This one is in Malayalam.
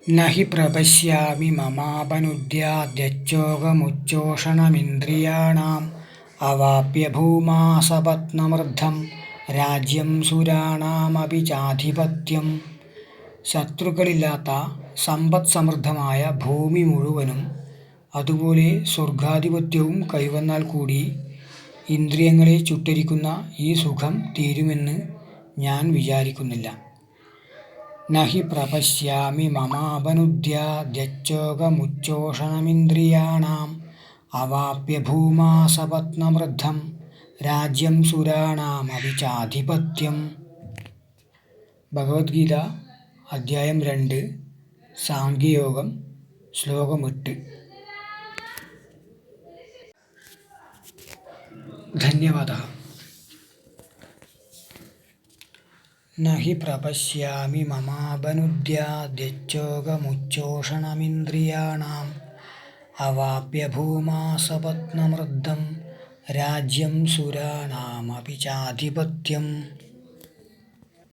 न हि प्रपश्यामि ममापनुद्याद्यच्चोगमुच्चोषणमिन्द्रियाणाम् अवाप्य भूमा सपत्नमृद्धं രാജ്യം സുരാണാമപി ചാധിപത്യം. ശത്രുക്കളില്ലാത്ത സമ്പദ് സമൃദ്ധമായ ഭൂമി മുഴുവനും അതുപോലെ സ്വർഗാധിപത്യവും കൈവന്നാൽ കൂടി ഇന്ദ്രിയങ്ങളെ ചുട്ടരിക്കുന്ന ഈ സുഖം തീരുമെന്ന് ഞാൻ വിചാരിക്കുന്നില്ല. നഹി പ്രപശ്യാമി മമാപനുദ്യാദ്യച്ഛോകമുച്ഛോഷണമിന്ദ്രിയാണാം അവാപ്യ ഭൂമാ സപത്നമൃദ്ധം രാജ്യം സുരാണാമപി ചാധിപത്യം. ഭഗവത്ഗീത അധ്യായം 2 സാംഖ്യയോഗം ശ്ലോകം 8. ധന്യവാദः. നഹി പ്രപശ്യാമി മമാപനുദ്യാദ്യച്ഛോകമുച്ഛോഷണമിന്ദ്രിയാണാം അവാപ്യ ഭൂമാ സപത്നമൃദ്ധം രാജ്യം സുരാണാമപി ചാധിപത്യം.